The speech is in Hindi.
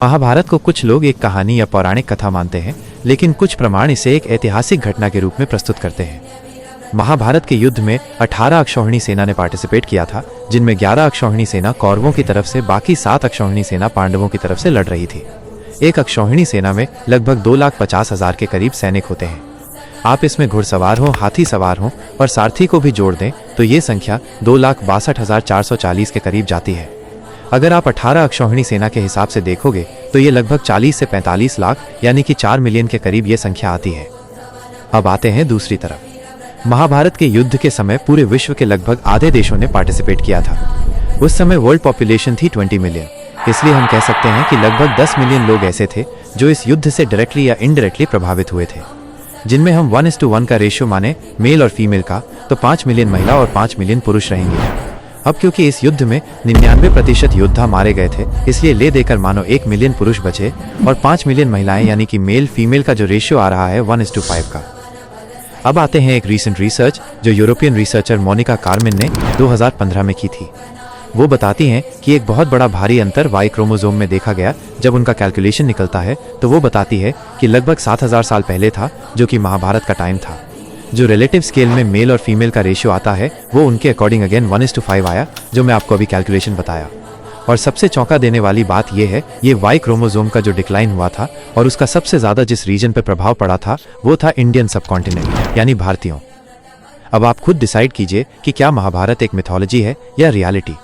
महाभारत को कुछ लोग एक कहानी या पौराणिक कथा मानते हैं, लेकिन कुछ प्रमाण इसे एक ऐतिहासिक घटना के रूप में प्रस्तुत करते हैं। महाभारत के युद्ध में 18 अक्षौहिणी सेना ने पार्टिसिपेट किया था, जिनमें 11 अक्षौहिणी सेना कौरवों की तरफ से, बाकी 7 अक्षौहिणी सेना पांडवों की तरफ से लड़ रही थी। एक अक्षौहिणी सेना में लगभग 2,50,000 के करीब सैनिक होते हैं। आप इसमें घुड़सवार हो, हाथी सवार हो और सारथी को भी जोड़ दें तो ये संख्या 2,62,440 के करीब जाती है। अगर आप 18 अक्षौहिणी सेना के हिसाब से देखोगे तो ये लगभग 40 से 45 लाख यानी कि 4 मिलियन के करीब ये संख्या आती है। अब आते हैं दूसरी तरफ। महाभारत के युद्ध के समय पूरे विश्व के लगभग आधे देशों ने पार्टिसिपेट किया था। उस समय वर्ल्ड पॉपुलेशन थी 20 मिलियन, इसलिए हम कह सकते हैं कि लगभग 10 मिलियन लोग ऐसे थे जो इस युद्ध से डायरेक्टली या इनडायरेक्टली प्रभावित हुए थे। जिनमें हम 1:1 का रेशियो माने मेल और फीमेल का, तो 5 मिलियन महिला और 5 मिलियन पुरुष रहेंगे। अब क्योंकि इस युद्ध में 99% योद्धा मारे गए थे, इसलिए ले देकर मानो 1 मिलियन पुरुष बचे और 5 मिलियन महिलाएं, यानी कि मेल फीमेल का जो रेशियो आ रहा है 1:5 का। अब आते हैं एक रीसेंट रिसर्च जो यूरोपियन रिसर्चर मोनिका कार्मेन ने 2015 में की थी। वो बताती हैं कि एक बहुत बड़ा भारी अंतर वाई क्रोमोसोम में देखा गया। जब उनका कैलकुलेशन निकलता है तो वो बताती है कि लगभग 7,000 साल पहले था, जो कि महाभारत का टाइम था। जो रिलेटिव स्केल में मेल और फीमेल का रेशियो आता है वो उनके अकॉर्डिंग अगेन 1:5 आया, जो मैं आपको अभी कैलकुलेशन बताया। और सबसे चौंका देने वाली बात यह है, ये वाई क्रोमोसोम का जो डिक्लाइन हुआ था और उसका सबसे ज्यादा जिस रीजन पर प्रभाव पड़ा था वो था इंडियन सबकॉन्टिनेंट, यानी भारतीयों। अब आप खुद डिसाइड कीजिए कि क्या महाभारत एक मिथोलॉजी है या रियलिटी।